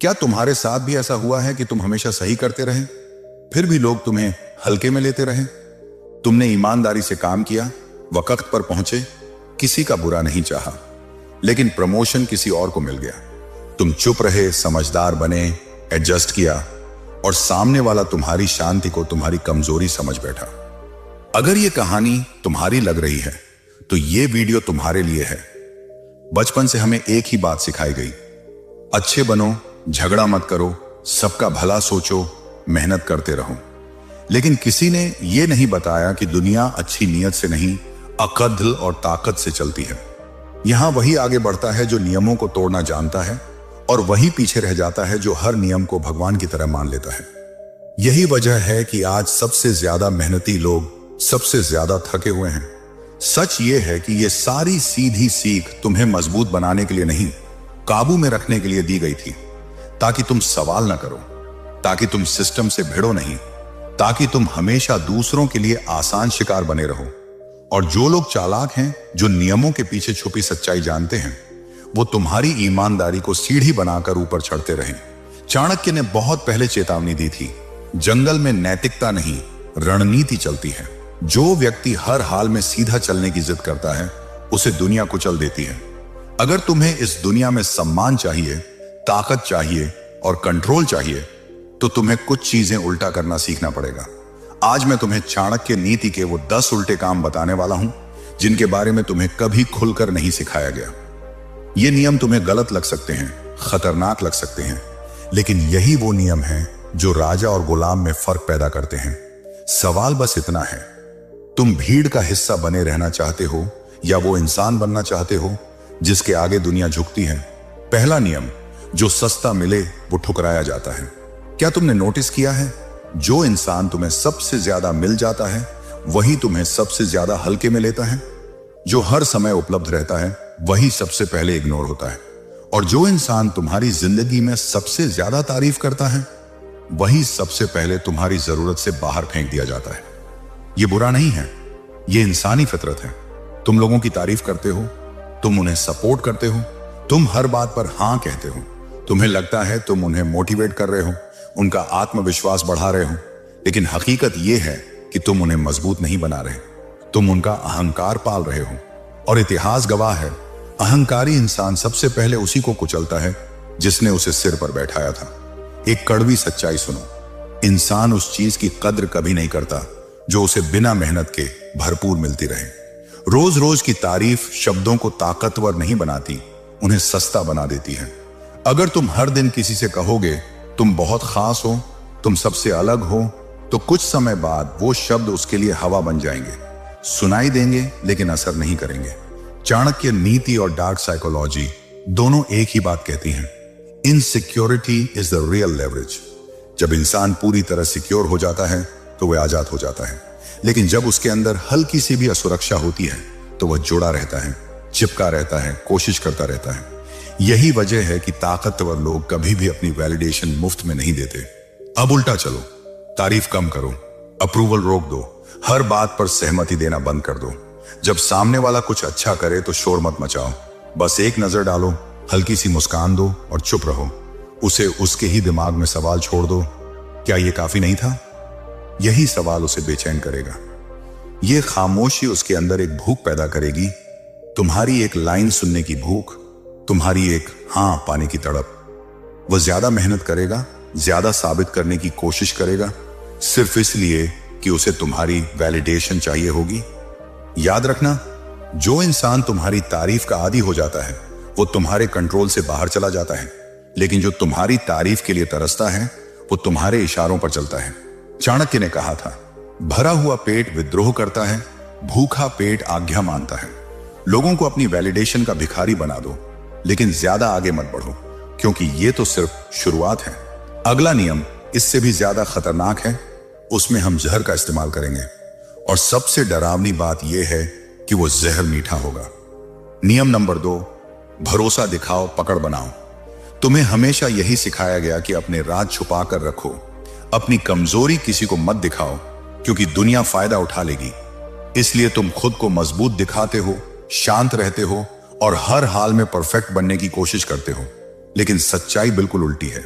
क्या तुम्हारे साथ भी ऐसा हुआ है कि तुम हमेशा सही करते रहे, फिर भी लोग तुम्हें हल्के में लेते रहे? तुमने ईमानदारी से काम किया, वक्त पर पहुंचे, किसी का बुरा नहीं चाहा, लेकिन प्रमोशन किसी और को मिल गया। तुम चुप रहे, समझदार बने, एडजस्ट किया, और सामने वाला तुम्हारी शांति को तुम्हारी कमजोरी समझ बैठा। अगर ये कहानी तुम्हारी लग रही है तो ये वीडियो तुम्हारे लिए है। बचपन से हमें एक ही बात सिखाई गई, अच्छे बनो, झगड़ा मत करो, सबका भला सोचो, मेहनत करते रहो। लेकिन किसी ने यह नहीं बताया कि दुनिया अच्छी नीयत से नहीं, अकद्र और ताकत से चलती है। यहां वही आगे बढ़ता है जो नियमों को तोड़ना जानता है, और वही पीछे रह जाता है जो हर नियम को भगवान की तरह मान लेता है। यही वजह है कि आज सबसे ज्यादा मेहनती लोग सबसे ज्यादा थके हुए हैं। सच ये है कि ये सारी सीधी सीख तुम्हें मजबूत बनाने के लिए नहीं, काबू में रखने के लिए दी गई थी, ताकि तुम सवाल ना करो, ताकि तुम सिस्टम से भिड़ो नहीं, ताकि तुम हमेशा दूसरों के लिए आसान शिकार बने रहो। और जो लोग चालाक हैं, जो नियमों के पीछे छुपी सच्चाई जानते हैं, वो तुम्हारी ईमानदारी को सीढ़ी बनाकर ऊपर चढ़ते रहे। चाणक्य ने बहुत पहले चेतावनी दी थी, जंगल में नैतिकता नहीं, रणनीति चलती है। जो व्यक्ति हर हाल में सीधा चलने की जिद करता है, उसे दुनिया कुचल देती है। अगर तुम्हें इस दुनिया में सम्मान चाहिए, ताकत चाहिए और कंट्रोल चाहिए, तो तुम्हें कुछ चीजें उल्टा करना सीखना पड़ेगा। आज मैं तुम्हें चाणक्य नीति के वो 10 उल्टे काम बताने वाला हूं, जिनके बारे में तुम्हें कभी खुलकर नहीं सिखाया गया। ये नियम तुम्हें गलत लग सकते हैं, खतरनाक लग सकते हैं, लेकिन यही वो नियम हैं जो राजा और गुलाम में फर्क पैदा करते हैं। सवाल बस इतना है, तुम भीड़ का हिस्सा बने रहना चाहते हो या वो इंसान बनना चाहते हो जिसके आगे दुनिया झुकती है? पहला नियम, जो सस्ता मिले वो ठुकराया जाता है। क्या तुमने नोटिस किया है, जो इंसान तुम्हें सबसे ज्यादा मिल जाता है, वही तुम्हें सबसे ज्यादा हल्के में लेता है। जो हर समय उपलब्ध रहता है, वही सबसे पहले इग्नोर होता है। और जो इंसान तुम्हारी जिंदगी में सबसे ज्यादा तारीफ करता है, वही सबसे पहले तुम्हारी जरूरत से बाहर फेंक दिया जाता है। ये बुरा नहीं है, ये इंसानी फितरत है। तुम लोगों की तारीफ करते हो, तुम उन्हें सपोर्ट करते हो, तुम हर बात पर हां कहते हो, तुम्हें लगता है तुम उन्हें मोटिवेट कर रहे हो, उनका आत्मविश्वास बढ़ा रहे हो, लेकिन हकीकत यह है कि तुम उन्हें मजबूत नहीं बना रहे, तुम उनका अहंकार पाल रहे हो। और इतिहास गवाह है, अहंकारी इंसान सबसे पहले उसी को कुचलता है जिसने उसे सिर पर बैठाया था। एक कड़वी सच्चाई सुनो, इंसान उस चीज की कद्र कभी नहीं करता जो उसे बिना मेहनत के भरपूर मिलती रहे। रोज रोज की तारीफ शब्दों को ताकतवर नहीं बनाती, उन्हें सस्ता बना देती है। अगर तुम हर दिन किसी से कहोगे तुम बहुत खास हो, तुम सबसे अलग हो, तो कुछ समय बाद वो शब्द उसके लिए हवा बन जाएंगे, सुनाई देंगे लेकिन असर नहीं करेंगे। चाणक्य नीति और डार्क साइकोलॉजी दोनों एक ही बात कहती हैं, insecurity is the real leverage. जब इंसान पूरी तरह सिक्योर हो जाता है तो वह आजाद हो जाता है, लेकिन जब उसके अंदर हल्की सी भी असुरक्षा होती है तो वह जुड़ा रहता है, चिपका रहता है, कोशिश करता रहता है। यही वजह है कि ताकतवर लोग कभी भी अपनी वैलिडेशन मुफ्त में नहीं देते। अब उल्टा चलो, तारीफ कम करो, अप्रूवल रोक दो, हर बात पर सहमति देना बंद कर दो। जब सामने वाला कुछ अच्छा करे तो शोर मत मचाओ, बस एक नजर डालो, हल्की सी मुस्कान दो और चुप रहो। उसे उसके ही दिमाग में सवाल छोड़ दो, क्या यह काफी नहीं था? यही सवाल उसे बेचैन करेगा। यह खामोशी उसके अंदर एक भूख पैदा करेगी, तुम्हारी एक लाइन सुनने की भूख, तुम्हारी एक हां पाने की तड़प। वह ज्यादा मेहनत करेगा, ज्यादा साबित करने की कोशिश करेगा, सिर्फ इसलिए कि उसे तुम्हारी वैलिडेशन चाहिए होगी। याद रखना, जो इंसान तुम्हारी तारीफ का आदी हो जाता है वो तुम्हारे कंट्रोल से बाहर चला जाता है, लेकिन जो तुम्हारी तारीफ के लिए तरसता है वो तुम्हारे इशारों पर चलता है। चाणक्य ने कहा था, भरा हुआ पेट विद्रोह करता है, भूखा पेट आज्ञा मानता है। लोगों को अपनी वैलिडेशन का भिखारी बना दो, लेकिन ज्यादा आगे मत बढ़ो, क्योंकि ये तो सिर्फ शुरुआत है। अगला नियम इससे भी ज्यादा खतरनाक है, उसमें हम जहर का इस्तेमाल करेंगे, और सबसे डरावनी बात यह है कि वो जहर मीठा होगा। नियम नंबर 2, भरोसा दिखाओ, पकड़ बनाओ। तुम्हें हमेशा यही सिखाया गया कि अपने राज छुपा कर रखो, अपनी कमजोरी किसी को मत दिखाओ, क्योंकि दुनिया फायदा उठा लेगी। इसलिए तुम खुद को मजबूत दिखाते हो, शांत रहते हो और हर हाल में परफेक्ट बनने की कोशिश करते हो। लेकिन सच्चाई बिल्कुल उल्टी है।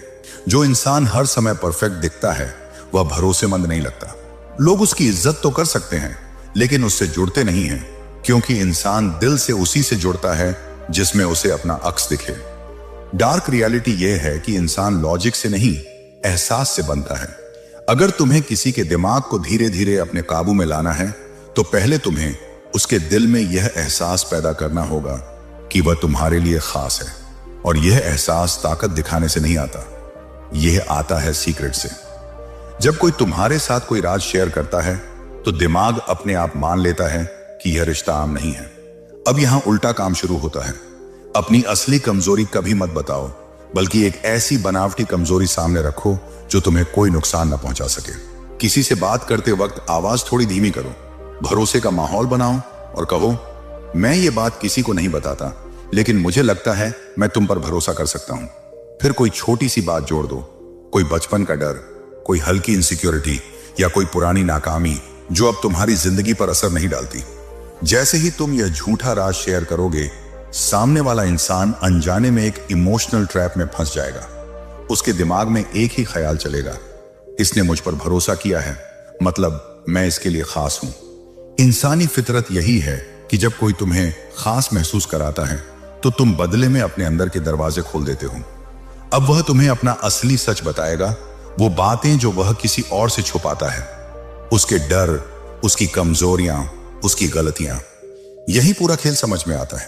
जो इंसान हर समय परफेक्ट दिखता है वह भरोसेमंद नहीं लगता। लोग उसकी इज्जत तो कर सकते हैं लेकिन उससे जुड़ते नहीं हैं, क्योंकि इंसान दिल से उसी से जुड़ता है जिसमें उसे अपना अक्स दिखे। डार्क रियलिटी यह है कि इंसान लॉजिक से नहीं, एहसास से बनता है। अगर तुम्हें किसी के दिमाग को धीरे धीरे अपने काबू में लाना है तो पहले तुम्हें उसके दिल में यह एहसास पैदा करना होगा कि वह तुम्हारे लिए खास है। और यह एहसास ताकत दिखाने से नहीं आता, यह आता है सीक्रेट से। जब कोई तुम्हारे साथ कोई राज शेयर करता है तो दिमाग अपने आप मान लेता है कि यह रिश्ता आम नहीं है। अब यहां उल्टा काम शुरू होता है। अपनी असली कमजोरी कभी मत बताओ, बल्कि एक ऐसी बनावटी कमजोरी सामने रखो जो तुम्हें कोई नुकसान न पहुंचा सके। किसी से बात करते वक्त आवाज थोड़ी धीमी करो, भरोसे का माहौल बनाओ और कहो, मैं ये बात किसी को नहीं बताता, लेकिन मुझे लगता है मैं तुम पर भरोसा कर सकता हूं। फिर कोई छोटी सी बात जोड़ दो, कोई बचपन का डर, कोई हल्की इनसिक्योरिटी या कोई पुरानी नाकामी जो अब तुम्हारी जिंदगी पर असर नहीं डालती। जैसे ही तुम यह झूठा राज शेयर करोगे, सामने वाला इंसान अनजाने में एक इमोशनल ट्रैप में फंस जाएगा। उसके दिमाग में एक ही ख्याल चलेगा, इसने मुझ पर भरोसा किया है, मतलब मैं इसके लिए खास हूं। इंसानी फितरत यही है कि जब कोई तुम्हें खास महसूस कराता है तो तुम बदले में अपने अंदर के दरवाजे खोल देते हो। अब वह तुम्हें अपना असली सच बताएगा, वो बातें जो वह किसी और से छुपाता है, उसके डर, उसकी कमजोरियां, उसकी गलतियां। यही पूरा खेल समझ में आता है।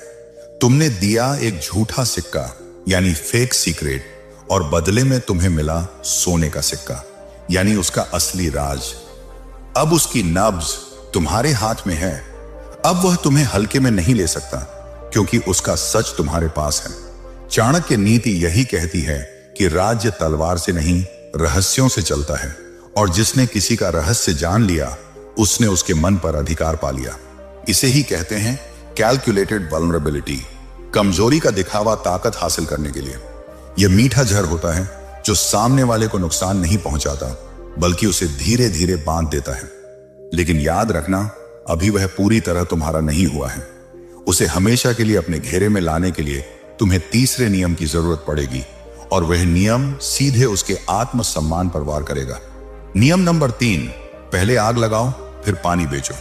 तुमने दिया एक झूठा सिक्का यानी फेक सीक्रेट, और बदले में तुम्हें मिला सोने का सिक्का यानी उसका असली राज। अब उसकी नब्ज तुम्हारे हाथ में है। अब वह तुम्हें हल्के में नहीं ले सकता, क्योंकि उसका सच तुम्हारे पास है। चाणक्य नीति यही कहती है कि राज्य तलवार से नहीं, रहस्यों से चलता है, और जिसने किसी का रहस्य जान लिया उसने उसके मन पर अधिकार पा लिया। इसे ही कहते हैं कैलकुलेटेड वल्नरेबिलिटी, कमजोरी का दिखावा ताकत हासिल करने के लिए। यह मीठा जहर होता है जो सामने वाले को नुकसान नहीं पहुंचाता, बल्कि उसे धीरे धीरे बांध देता है। लेकिन याद रखना, अभी वह पूरी तरह तुम्हारा नहीं हुआ है। उसे हमेशा के लिए अपने घेरे में लाने के लिए तुम्हें तीसरे नियम की जरूरत पड़ेगी, और वह नियम सीधे उसके आत्मसम्मान पर वार करेगा। नियम नंबर 3, पहले आग लगाओ फिर पानी बेचो।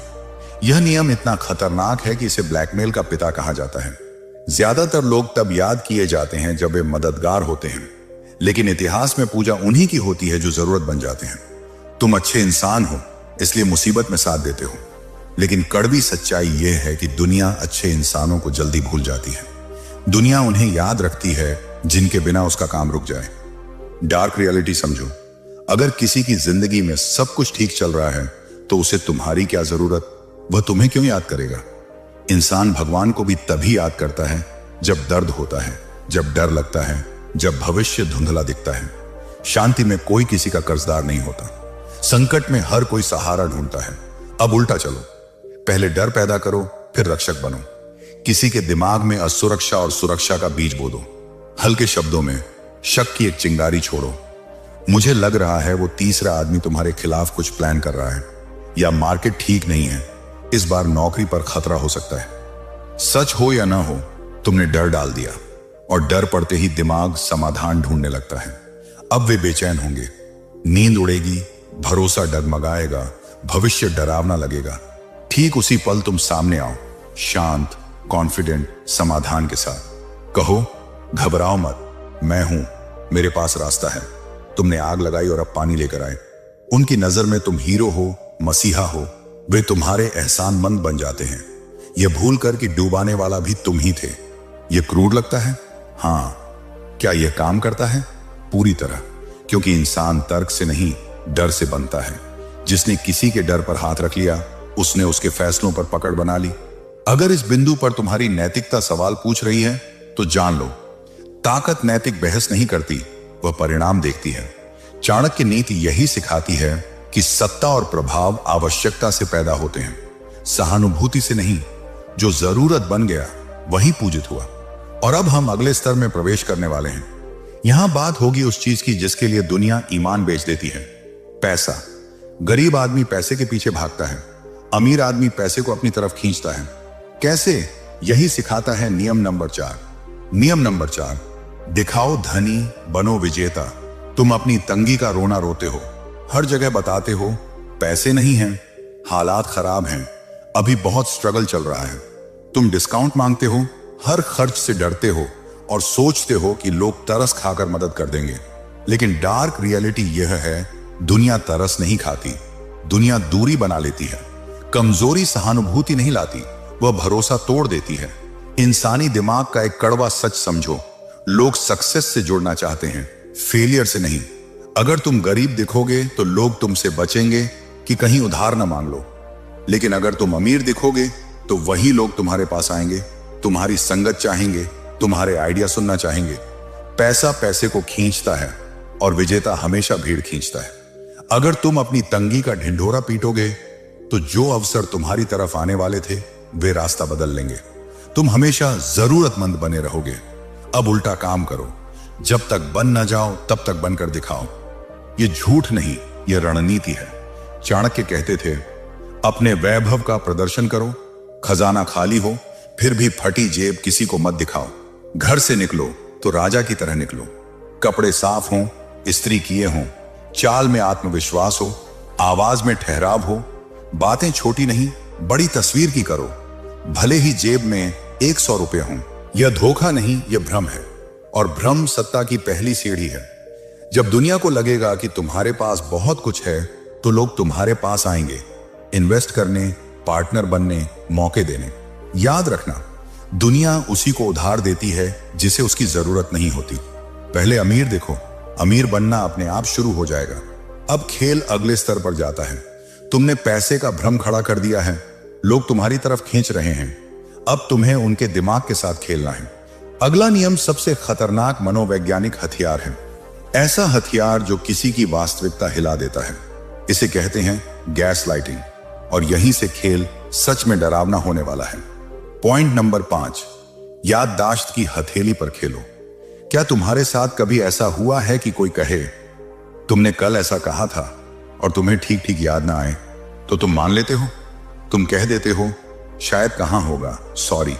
यह नियम इतना खतरनाक है कि इसे ब्लैकमेल का पिता कहा जाता है। ज्यादातर लोग तब याद किए जाते हैं जब वे मददगार होते हैं, लेकिन इतिहास में पूजा उन्हीं की होती है जो जरूरत बन जाते हैं। तुम अच्छे इंसान हो इसलिए मुसीबत में साथ देते हो, लेकिन कड़वी सच्चाई यह है कि दुनिया अच्छे इंसानों को जल्दी भूल जाती है। दुनिया उन्हें याद रखती है जिनके बिना उसका काम रुक जाए। डार्क रियलिटी समझो, अगर किसी की जिंदगी में सब कुछ ठीक चल रहा है तो उसे तुम्हारी क्या जरूरत, वह तुम्हें क्यों याद करेगा। इंसान भगवान को भी तभी याद करता है जब दर्द होता है, जब डर लगता है, जब भविष्य धुंधला दिखता है। शांति में कोई किसी का कर्जदार नहीं होता, संकट में हर कोई सहारा ढूंढता है। अब उल्टा चलो, पहले डर पैदा करो फिर रक्षक बनो। किसी के दिमाग में असुरक्षा और सुरक्षा का बीज बो दो। हल्के शब्दों में शक की एक चिंगारी छोड़ो। मुझे लग रहा है वो तीसरा आदमी तुम्हारे खिलाफ कुछ प्लान कर रहा है, या मार्केट ठीक नहीं है, इस बार नौकरी पर खतरा हो सकता है। सच हो या ना हो, तुमने डर डाल दिया, और डर पड़ते ही दिमाग समाधान ढूंढने लगता है। अब वे बेचैन होंगे, नींद उड़ेगी, भरोसा डगमगाएगा, भविष्य डरावना लगेगा। ठीक उसी पल तुम सामने आओ, शांत, कॉन्फिडेंट, समाधान के साथ। कहो, घबराओ मत, मैं हूं, मेरे पास रास्ता है। तुमने आग लगाई और अब पानी लेकर आए। उनकी नजर में तुम हीरो हो, मसीहा हो। वे तुम्हारे एहसानमंद बन जाते हैं, यह भूल कर कि डूबाने वाला भी तुम ही थे। यह क्रूर लगता है, हाँ। क्या यह काम करता है? पूरी तरह, क्योंकि इंसान तर्क से नहीं, डर से बनता है। जिसने किसी के डर पर हाथ रख लिया, उसने उसके फैसलों पर पकड़ बना ली। अगर इस बिंदु पर तुम्हारी नैतिकता सवाल पूछ रही है तो जान लो, ताकत नैतिक बहस नहीं करती, वह परिणाम देखती है। चाणक्य नीति यही सिखाती है कि सत्ता और प्रभाव आवश्यकता से पैदा होते हैं, सहानुभूति से नहीं। जो जरूरत बन गया वही पूजित हुआ। और अब हम अगले स्तर में प्रवेश करने वाले हैं। यहां बात होगी उस चीज की जिसके लिए दुनिया ईमान बेच देती है, पैसा। गरीब आदमी पैसे के पीछे भागता है, अमीर आदमी पैसे को अपनी तरफ खींचता है। कैसे? यही सिखाता है नियम नंबर 4। नियम नंबर 4, दिखाओ धनी, बनो विजेता। तुम अपनी तंगी का रोना रोते हो, हर जगह बताते हो पैसे नहीं हैं, हालात खराब हैं, अभी बहुत स्ट्रगल चल रहा है। तुम डिस्काउंट मांगते हो, हर खर्च से डरते हो और सोचते हो कि लोग तरस खाकर मदद कर देंगे। लेकिन डार्क रियलिटी यह है, दुनिया तरस नहीं खाती, दुनिया दूरी बना लेती है। कमजोरी सहानुभूति नहीं लाती, वह भरोसा तोड़ देती है। इंसानी दिमाग का एक कड़वा सच समझो, लोग सक्सेस से जुड़ना चाहते हैं, फेलियर से नहीं। अगर तुम गरीब दिखोगे तो लोग तुमसे बचेंगे कि कहीं उधार ना मांग लो, लेकिन अगर तुम अमीर दिखोगे तो वही लोग तुम्हारे पास आएंगे, तुम्हारी संगत चाहेंगे, तुम्हारे आइडिया सुनना चाहेंगे। पैसा पैसे को खींचता है और विजेता हमेशा भीड़ खींचता है। अगर तुम अपनी तंगी का ढिंढोरा पीटोगे तो जो अवसर तुम्हारी तरफ आने वाले थे वे रास्ता बदल लेंगे। तुम हमेशा जरूरतमंद बने रहोगे। अब उल्टा काम करो, जब तक बन न जाओ तब तक बनकर दिखाओ। ये झूठ नहीं, यह रणनीति है। चाणक्य कहते थे, अपने वैभव का प्रदर्शन करो, खजाना खाली हो फिर भी फटी जेब किसी को मत दिखाओ। घर से निकलो तो राजा की तरह निकलो, कपड़े साफ हों, इस्त्री किए हों, चाल में आत्मविश्वास हो, आवाज में ठहराव हो, बातें छोटी नहीं बड़ी तस्वीर की करो, भले ही जेब में 100 रुपए हों। यह धोखा नहीं, यह भ्रम है, और भ्रम सत्ता की पहली सीढ़ी है। जब दुनिया को लगेगा कि तुम्हारे पास बहुत कुछ है तो लोग तुम्हारे पास आएंगे, इन्वेस्ट करने, पार्टनर बनने, मौके देने। याद रखना, दुनिया उसी को उधार देती है जिसे उसकी जरूरत नहीं होती। पहले अमीर देखो, अमीर बनना अपने आप शुरू हो जाएगा। अब खेल अगले स्तर पर जाता है। तुमने पैसे का भ्रम खड़ा कर दिया है, लोग तुम्हारी तरफ खींच रहे हैं, अब तुम्हें उनके दिमाग के साथ खेलना है। अगला नियम सबसे खतरनाक मनोवैज्ञानिक हथियार है, ऐसा हथियार जो किसी की वास्तविकता हिला देता है। इसे कहते हैं गैस लाइटिंग, और यहीं से खेल सच में डरावना होने वाला है। पॉइंट नंबर 5, याददाश्त की हथेली पर खेलो। क्या तुम्हारे साथ कभी ऐसा हुआ है कि कोई कहे, तुमने कल ऐसा कहा था, और तुम्हें ठीक ठीक याद ना आए तो तुम मान लेते हो? तुम कह देते हो, शायद कहां होगा, सॉरी।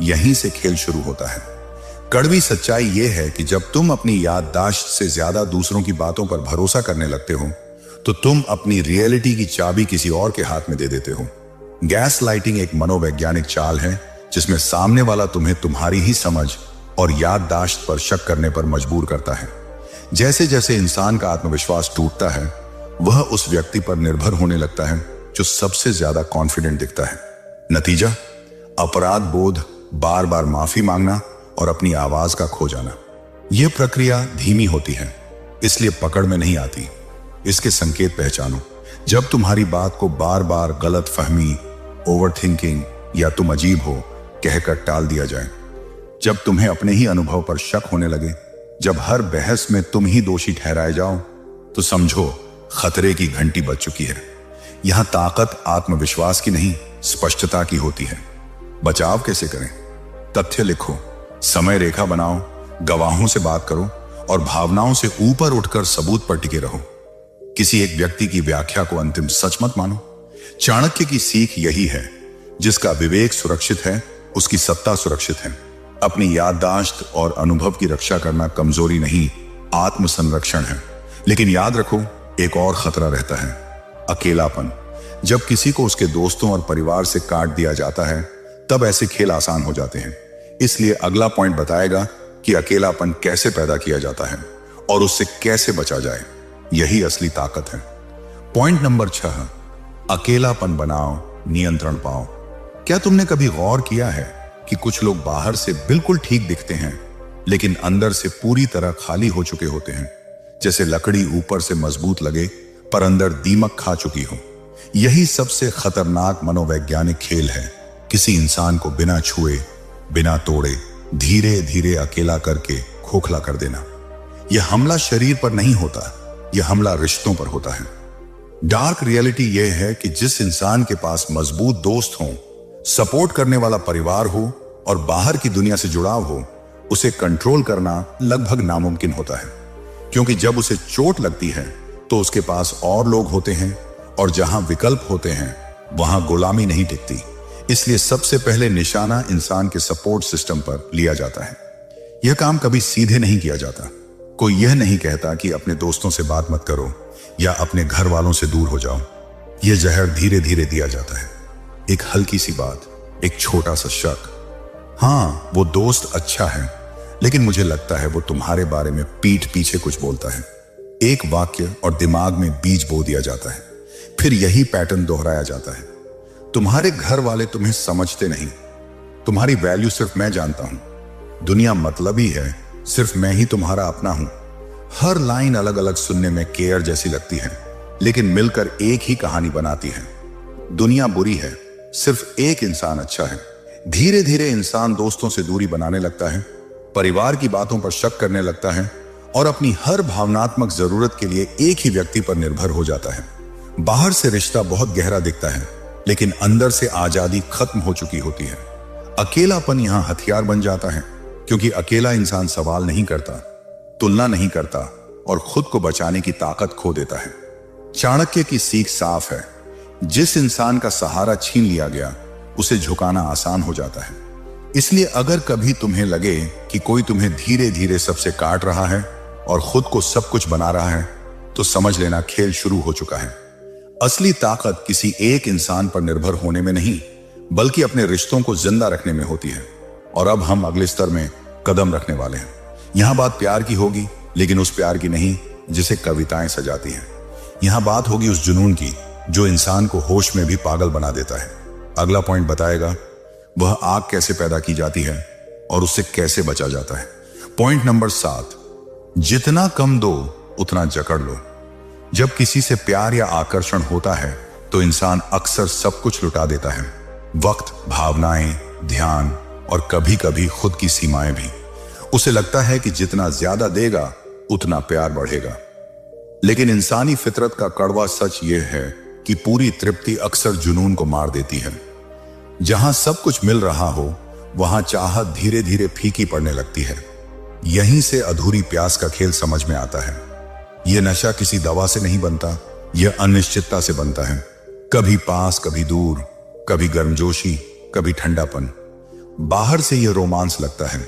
यहीं से खेल शुरू होता है। कड़वी सच्चाई यह है कि जब तुम अपनी याददाश्त से ज्यादा दूसरों की बातों पर भरोसा करने लगते हो तो तुम अपनी रियलिटी की चाबी किसी और के हाथ में दे देते हो। गैस लाइटिंग एक मनोवैज्ञानिक चाल है जिसमें सामने वाला तुम्हें तुम्हारी ही समझ और याददाश्त पर शक करने पर मजबूर करता है। जैसे जैसे इंसान का आत्मविश्वास टूटता है, वह उस व्यक्ति पर निर्भर होने लगता है जो सबसे ज्यादा कॉन्फिडेंट दिखता है। नतीजा, अपराध बोध, बार बार माफी मांगना और अपनी आवाज का खो जाना। यह प्रक्रिया धीमी होती है, इसलिए पकड़ में नहीं आती। इसके संकेत पहचानो। जब तुम्हारी बात को बार बार गलत फहमी, ओवर थिंकिंग या तुम अजीब हो कहकर टाल दिया जाए, जब तुम्हें अपने ही अनुभव पर शक होने लगे, जब हर बहस में तुम ही दोषी ठहराए जाओ, तो समझो खतरे की घंटी बज चुकी है। यहां ताकत आत्मविश्वास की नहीं, स्पष्टता की होती है। बचाव कैसे करें? तथ्य लिखो, समय रेखा बनाओ, गवाहों से बात करो और भावनाओं से ऊपर उठकर सबूत पर टिके रहो। किसी एक व्यक्ति की व्याख्या को अंतिम सच मत मानो। चाणक्य की सीख यही है, जिसका विवेक सुरक्षित है उसकी सत्ता सुरक्षित है। अपनी याददाश्त और अनुभव की रक्षा करना कमजोरी नहीं, आत्म संरक्षण है। लेकिन याद रखो, एक और खतरा रहता है, अकेलापन। जब किसी को उसके दोस्तों और परिवार से काट दिया जाता है, तब ऐसे खेल आसान हो जाते हैं। इसलिए अगला पॉइंट बताएगा कि अकेलापन कैसे पैदा किया जाता है और उससे कैसे बचा जाए। यही असली ताकत है। पॉइंट नंबर 6, अकेलापन बनाओ, नियंत्रण पाओ। क्या तुमने कभी गौर किया है कि कुछ लोग बाहर से बिल्कुल ठीक दिखते हैं, लेकिन अंदर से पूरी तरह खाली हो चुके होते हैं? जैसे लकड़ी ऊपर से मजबूत लगे पर अंदर दीमक खा चुकी हो। यही सबसे खतरनाक मनोवैज्ञानिक खेल है, किसी इंसान को बिना छुए, बिना तोड़े, धीरे धीरे अकेला करके खोखला कर देना। यह हमला शरीर पर नहीं होता, यह हमला रिश्तों पर होता है। डार्क रियलिटी यह है कि जिस इंसान के पास मजबूत दोस्त हो, सपोर्ट करने वाला परिवार हो और बाहर की दुनिया से जुड़ाव हो, उसे कंट्रोल करना लगभग नामुमकिन होता है। क्योंकि जब उसे चोट लगती है तो उसके पास और लोग होते हैं, और जहां विकल्प होते हैं वहां गुलामी नहीं टिकती। इसलिए सबसे पहले निशाना इंसान के सपोर्ट सिस्टम पर लिया जाता है। यह काम कभी सीधे नहीं किया जाता। कोई यह नहीं कहता कि अपने दोस्तों से बात मत करो या अपने घर वालों से दूर हो जाओ। यह जहर धीरे धीरे दिया जाता है। एक हल्की सी बात, एक छोटा सा शक, हाँ वो दोस्त अच्छा है लेकिन मुझे लगता है वो तुम्हारे बारे में पीठ पीछे कुछ बोलता है। एक वाक्य और दिमाग में बीज बो दिया जाता है। फिर यही पैटर्न दोहराया जाता है। तुम्हारे घर वाले तुम्हें समझते नहीं। तुम्हारी वैल्यू सिर्फ मैं जानता हूं। दुनिया मतलबी है, सिर्फ मैं ही तुम्हारा अपना हूं। हर लाइन अलग अलग सुनने में केयर जैसी लगती है लेकिन मिलकर एक ही कहानी बनाती है। दुनिया बुरी है, सिर्फ एक इंसान अच्छा है। धीरे धीरे इंसान दोस्तों से दूरी बनाने लगता है, परिवार की बातों पर शक करने लगता है और अपनी हर भावनात्मक जरूरत के लिए एक ही व्यक्ति पर निर्भर हो जाता है। बाहर से रिश्ता बहुत गहरा दिखता है लेकिन अंदर से आजादी खत्म हो चुकी होती है। अकेलापन यहां हथियार बन जाता है क्योंकि अकेला इंसान सवाल नहीं करता, तुलना नहीं करता और खुद को बचाने की ताकत खो देता है। चाणक्य की सीख साफ है, जिस इंसान का सहारा छीन लिया गया उसे झुकाना आसान हो जाता है। इसलिए अगर कभी तुम्हें लगे कि कोई तुम्हें धीरे धीरे सबसे काट रहा है और खुद को सब कुछ बना रहा है तो समझ लेना खेल शुरू हो चुका है। असली ताकत किसी एक इंसान पर निर्भर होने में नहीं बल्कि अपने रिश्तों को जिंदा रखने में होती है। और अब हम अगले स्तर में कदम रखने वाले हैं। यहां बात प्यार की होगी लेकिन उस प्यार की नहीं जिसे कविताएं सजाती हैं। यहां बात होगी उस जुनून की जो इंसान को होश में भी पागल बना देता है। अगला पॉइंट बताएगा वह आग कैसे पैदा की जाती है और उससे कैसे बचा जाता है। पॉइंट नंबर 7, जितना कम दो उतना जकड़ लो। जब किसी से प्यार या आकर्षण होता है तो इंसान अक्सर सब कुछ लुटा देता है, वक्त, भावनाएं, ध्यान और कभी कभी खुद की सीमाएं भी। उसे लगता है कि जितना ज्यादा देगा उतना प्यार बढ़ेगा। लेकिन इंसानी फितरत का कड़वा सच यह है कि पूरी तृप्ति अक्सर जुनून को मार देती है। जहां सब कुछ मिल रहा हो वहां चाहत धीरे धीरे फीकी पड़ने लगती है। यहीं से अधूरी प्यास का खेल समझ में आता है। यह नशा किसी दवा से नहीं बनता, यह अनिश्चितता से बनता है। कभी पास, कभी दूर, कभी गर्मजोशी, कभी ठंडापन। बाहर से यह रोमांस लगता है,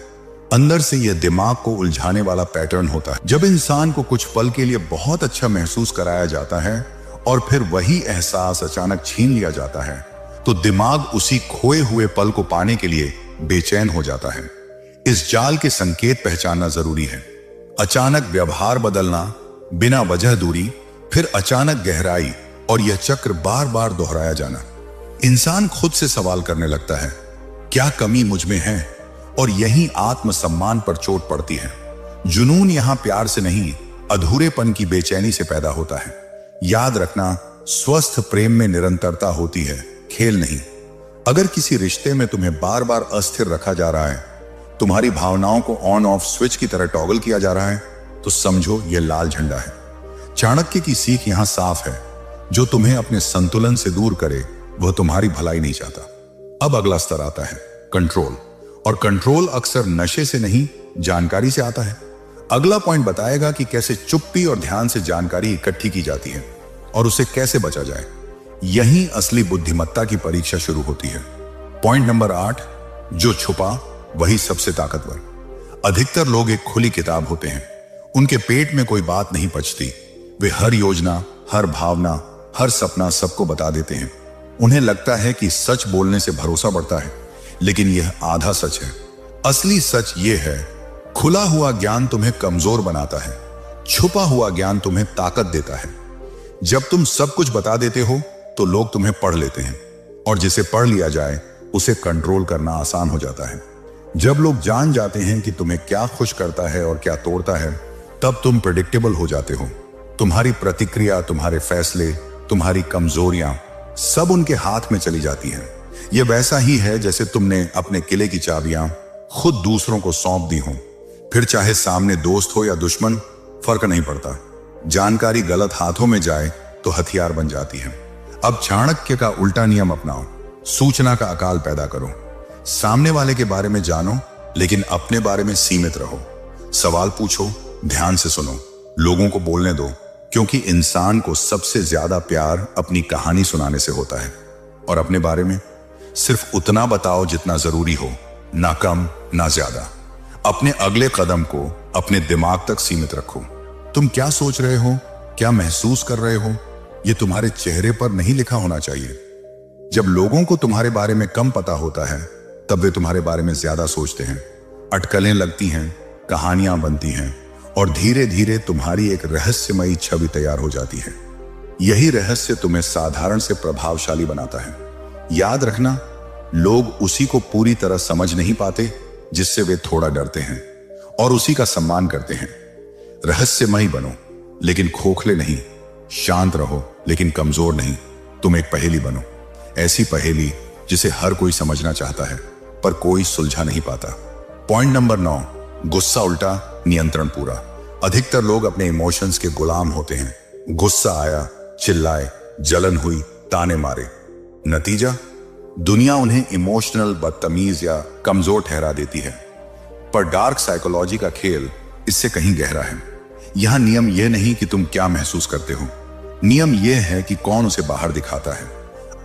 अंदर से यह दिमाग को उलझाने वाला पैटर्न होता है। जब इंसान को कुछ पल के लिए बहुत अच्छा महसूस कराया जाता है और फिर वही एहसास अचानक छीन लिया जाता है तो दिमाग उसी खोए हुए पल को पाने के लिए बेचैन हो जाता है। इस जाल के संकेत पहचानना जरूरी है। अचानक व्यवहार बदलना, बिना वजह दूरी, फिर अचानक गहराई और यह चक्र बार बार दोहराया जाना। इंसान खुद से सवाल करने लगता है, क्या कमी मुझ में है? और यही आत्मसम्मान पर चोट पड़ती है। जुनून यहां प्यार से नहीं, अधूरेपन की बेचैनी से पैदा होता है। याद रखना, स्वस्थ प्रेम में निरंतरता होती है, खेल नहीं। अगर किसी रिश्ते में तुम्हें बार बार अस्थिर रखा जा रहा है, तुम्हारी भावनाओं को ऑन ऑफ स्विच की तरह टॉगल किया जा रहा है, तो समझो यह लाल झंडा है। चाणक्य की सीख यहां साफ है, जो तुम्हें अपने संतुलन से दूर करे वह तुम्हारी भलाई नहीं चाहता। अब अगला स्तर आता है कंट्रोल, और कंट्रोल अक्सर नशे से नहीं जानकारी से आता है। अगला पॉइंट बताएगा कि कैसे चुप्पी और ध्यान से जानकारी इकट्ठी की जाती है और उसे कैसे बचा जाए। यही असली बुद्धिमत्ता की परीक्षा शुरू होती है। पॉइंट नंबर 8, जो छुपा वही सबसे ताकतवर। अधिकतर लोग एक खुली किताब होते हैं, उनके पेट में कोई बात नहीं पचती। वे हर योजना, हर भावना, हर सपना सबको बता देते हैं। उन्हें लगता है कि सच बोलने से भरोसा बढ़ता है, लेकिन यह आधा सच है। असली सच यह है, खुला हुआ ज्ञान तुम्हें कमजोर बनाता है, छुपा हुआ ज्ञान तुम्हें ताकत देता है। जब तुम सब कुछ बता देते हो तो लोग तुम्हें पढ़ लेते हैं, और जिसे पढ़ लिया जाए उसे कंट्रोल करना आसान हो जाता है। जब लोग जान जाते हैं कि तुम्हें क्या खुश करता है और क्या तोड़ता है, तब तुम प्रेडिक्टेबल हो जाते हो। तुम्हारी प्रतिक्रिया, तुम्हारे फैसले, तुम्हारी कमजोरियां सब उनके हाथ में चली जाती हैं। यह वैसा ही है जैसे तुमने अपने किले की चाबियां खुद दूसरों को सौंप दी हो। फिर चाहे सामने दोस्त हो या दुश्मन, फर्क नहीं पड़ता। जानकारी गलत हाथों में जाए तो हथियार बन जाती है। अब चाणक्य का उल्टा नियम अपनाओ, सूचना का अकाल पैदा करो। सामने वाले के बारे में जानो, लेकिन अपने बारे में सीमित रहो। सवाल पूछो, ध्यान से सुनो, लोगों को बोलने दो, क्योंकि इंसान को सबसे ज्यादा प्यार अपनी कहानी सुनाने से होता है। और अपने बारे में सिर्फ उतना बताओ जितना जरूरी हो, ना कम ना ज्यादा। अपने अगले कदम को अपने दिमाग तक सीमित रखो। तुम क्या सोच रहे हो, क्या महसूस कर रहे हो, यह तुम्हारे चेहरे पर नहीं लिखा होना चाहिए। जब लोगों को तुम्हारे बारे में कम पता होता है तब वे तुम्हारे बारे में ज्यादा सोचते हैं। अटकलें लगती हैं, कहानियां बनती हैं और धीरे धीरे तुम्हारी एक रहस्यमयी छवि तैयार हो जाती है। यही रहस्य तुम्हें साधारण से प्रभावशाली बनाता है। याद रखना, लोग उसी को पूरी तरह समझ नहीं पाते जिससे वे थोड़ा डरते हैं, और उसी का सम्मान करते हैं। रहस्यमयी बनो लेकिन खोखले नहीं, शांत रहो लेकिन कमजोर नहीं। तुम एक पहेली बनो, ऐसी पहेली जिसे हर कोई समझना चाहता है पर कोई सुलझा नहीं पाता। पॉइंट नंबर 9, गुस्सा उल्टा, नियंत्रण पूरा। अधिकतर लोग अपने इमोशंस के गुलाम होते हैं। गुस्सा आया, चिल्लाए, जलन हुई, ताने मारे। नतीजा, दुनिया उन्हें इमोशनल, बदतमीज या कमजोर ठहरा देती है। पर डार्क साइकोलॉजी का खेल इससे कहीं गहरा है। यहां नियम यह नहीं कि तुम क्या महसूस करते हो, नियम यह है कि कौन उसे बाहर दिखाता है।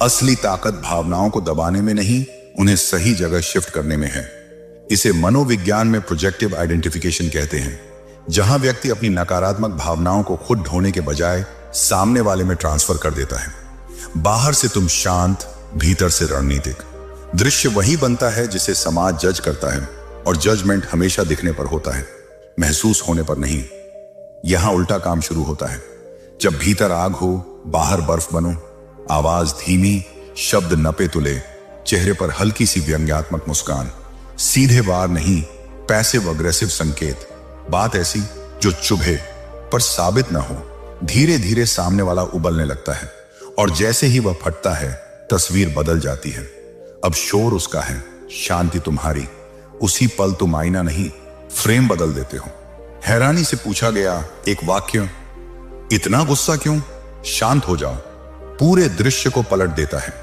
असली ताकत भावनाओं को दबाने में नहीं, उन्हें सही जगह शिफ्ट करने में है। इसे मनोविज्ञान में प्रोजेक्टिव आइडेंटिफिकेशन कहते हैं, जहां व्यक्ति अपनी नकारात्मक भावनाओं को खुद ढोने के बजाय सामने वाले में ट्रांसफर कर देता है। बाहर से तुम शांत, भीतर से रणनीतिक। दृश्य वही बनता है जिसे समाज जज करता है, और जजमेंट हमेशा दिखने पर होता है, महसूस होने पर नहीं। यहां उल्टा काम शुरू होता है। जब भीतर आग हो, बाहर बर्फ बनो। आवाज धीमी, शब्द नपे तुले, चेहरे पर हल्की सी व्यंग्यात्मक मुस्कान। सीधे वार नहीं, पैसिव अग्रेसिव संकेत। बात ऐसी जो चुभे पर साबित ना हो। धीरे धीरे सामने वाला उबलने लगता है, और जैसे ही वह फटता है तस्वीर बदल जाती है। अब शोर उसका है, शांति तुम्हारी। उसी पल तुम आईना नहीं, फ्रेम बदल देते हो। हैरानी से पूछा गया एक वाक्य, इतना गुस्सा क्यों? शांत हो जाओ, पूरे दृश्य को पलट देता है।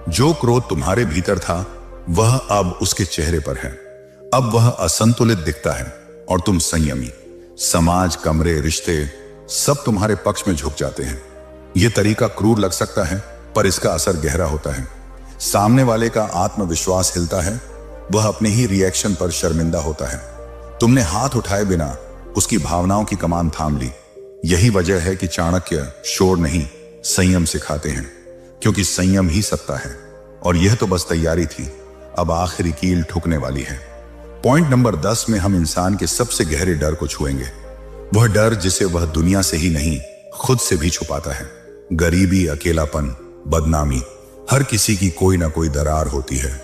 जो क्रोध तुम्हारे भीतर था वह अब उसके चेहरे पर है। अब वह असंतुलित दिखता है और तुम संयमी। समाज, कमरे, रिश्ते सब तुम्हारे पक्ष में झुक जाते हैं। यह तरीका क्रूर लग सकता है पर इसका असर गहरा होता है। सामने वाले का आत्मविश्वास हिलता है, वह अपने ही रिएक्शन पर शर्मिंदा होता है। तुमने हाथ उठाए बिना उसकी भावनाओं की कमान थाम ली। यही वजह है कि चाणक्य शोर नहीं, संयम सिखाते हैं, क्योंकि संयम ही सत्ता है। और यह तो बस तैयारी थी, अब आखिरी कील ठुकने वाली है। पॉइंट नंबर 10 में हम इंसान के सबसे गहरे डर को छुएंगे। वह डर जिसे वह दुनिया से ही नहीं, खुद से भी छुपाता है। गरीबी, अकेलापन, बदनामी, हर किसी की कोई ना कोई दरार होती है।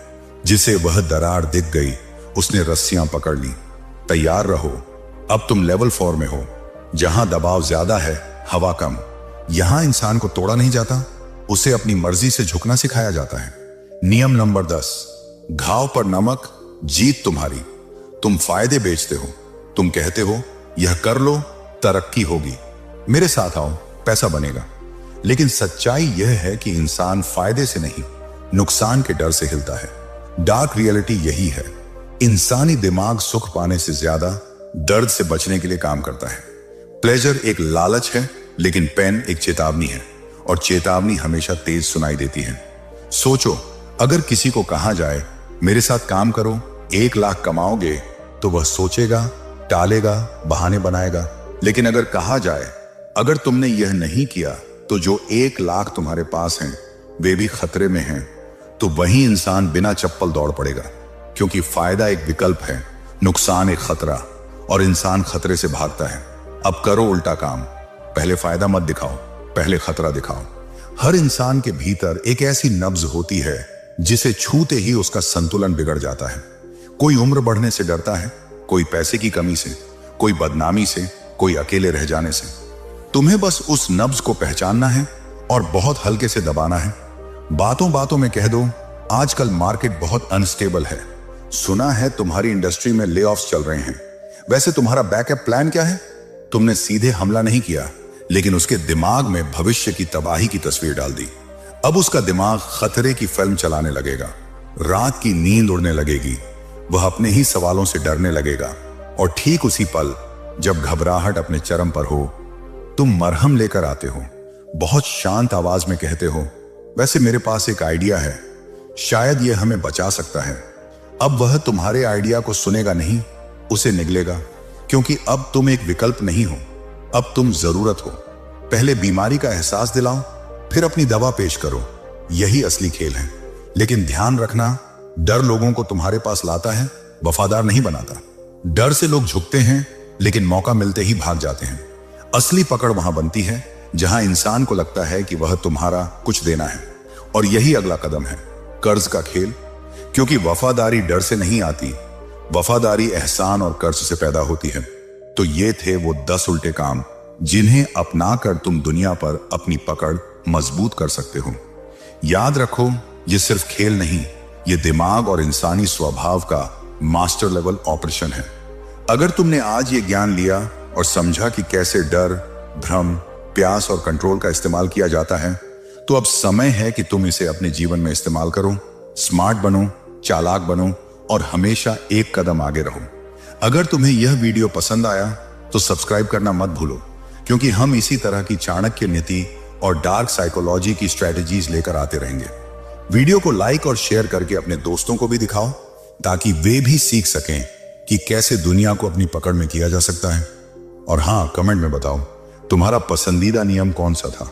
जिसे वह दरार दिख गई उसने रस्सियां पकड़ ली। तैयार रहो, अब तुम लेवल 4 में हो, जहां दबाव ज्यादा है, हवा कम। यहां इंसान को तोड़ा नहीं जाता, उसे अपनी मर्जी से झुकना सिखाया जाता है। नियम नंबर 10, घाव पर नमक, जीत तुम्हारी। तुम फायदे बेचते हो, तुम कहते हो यह कर लो, तरक्की होगी, मेरे साथ आओ, पैसा बनेगा। लेकिन सच्चाई यह है कि इंसान फायदे से नहीं, नुकसान के डर से हिलता है। डार्क रियलिटी यही है। इंसानी दिमाग सुख पाने से ज्यादा दर्द से बचने के लिए काम करता है। प्लेजर एक लालच है, लेकिन पेन एक चेतावनी है, और चेतावनी हमेशा तेज सुनाई देती है। सोचो, अगर किसी को कहा जाए मेरे साथ काम करो, 1 लाख कमाओगे, तो वह सोचेगा, टालेगा, बहाने बनाएगा। लेकिन अगर कहा जाए अगर तुमने यह नहीं किया तो जो 1 लाख तुम्हारे पास हैं वे भी खतरे में हैं, तो वही इंसान बिना चप्पल दौड़ पड़ेगा। क्योंकि फायदा एक विकल्प है, नुकसान एक खतरा, और इंसान खतरे से भागता है। अब करो उल्टा काम, पहले फायदा मत दिखाओ, पहले खतरा दिखाओ। हर इंसान के भीतर एक ऐसी नब्ज होती है जिसे छूते ही उसका संतुलन बिगड़ जाता है। कोई उम्र बढ़ने से डरता है, कोई पैसे की कमी से, कोई बदनामी से, कोई अकेले रह जाने से। तुम्हें बस उस नब्ज को पहचानना है और बहुत हल्के से दबाना है। बातों बातों में कह दो, आजकल मार्केट बहुत अनस्टेबल है, सुना है तुम्हारी इंडस्ट्री में लेऑफ्स चल रहे हैं। वैसे तुम्हारा बैकअप प्लान क्या है? तुमने सीधे हमला नहीं किया, लेकिन उसके दिमाग में भविष्य की तबाही की तस्वीर डाल दी। अब उसका दिमाग खतरे की फिल्म चलाने लगेगा, रात की नींद उड़ने लगेगी, वह अपने ही सवालों से डरने लगेगा। और ठीक उसी पल जब घबराहट अपने चरम पर हो, तुम मरहम लेकर आते हो, बहुत शांत आवाज में कहते हो, वैसे मेरे पास एक आइडिया है, शायद यह हमें बचा सकता है। अब वह तुम्हारे आइडिया को सुनेगा नहीं, उसे निगलेगा, क्योंकि अब तुम एक विकल्प नहीं हो, अब तुम जरूरत हो। पहले बीमारी का एहसास दिलाओ, फिर अपनी दवा पेश करो। यही असली खेल है। लेकिन ध्यान रखना, डर लोगों को तुम्हारे पास लाता है, वफादार नहीं बनाता। डर से लोग झुकते हैं, लेकिन मौका मिलते ही भाग जाते हैं। असली पकड़ वहां बनती है जहां इंसान को लगता है कि वह तुम्हारा कुछ देना है। और यही अगला कदम है, कर्ज का खेल। क्योंकि वफादारी डर से नहीं आती, वफादारी एहसान और कर्ज से पैदा होती है। तो ये थे वो 10 उल्टे काम जिन्हें अपनाकर तुम दुनिया पर अपनी पकड़ मजबूत कर सकते हो। याद रखो, ये सिर्फ खेल नहीं, ये दिमाग और इंसानी स्वभाव का मास्टर लेवल ऑपरेशन है। अगर तुमने आज ये ज्ञान लिया और समझा कि कैसे डर, भ्रम, प्यास और कंट्रोल का इस्तेमाल किया जाता है, तो अब समय है कि तुम इसे अपने जीवन में इस्तेमाल करो। स्मार्ट बनो, चालाक बनो और हमेशा एक कदम आगे रहो। अगर तुम्हें यह वीडियो पसंद आया तो सब्सक्राइब करना मत भूलो, क्योंकि हम इसी तरह की चाणक्य नीति और डार्क साइकोलॉजी की स्ट्रेटजीज लेकर आते रहेंगे। वीडियो को लाइक और शेयर करके अपने दोस्तों को भी दिखाओ, ताकि वे भी सीख सकें कि कैसे दुनिया को अपनी पकड़ में किया जा सकता है। और हाँ, कमेंट में बताओ तुम्हारा पसंदीदा नियम कौन सा था।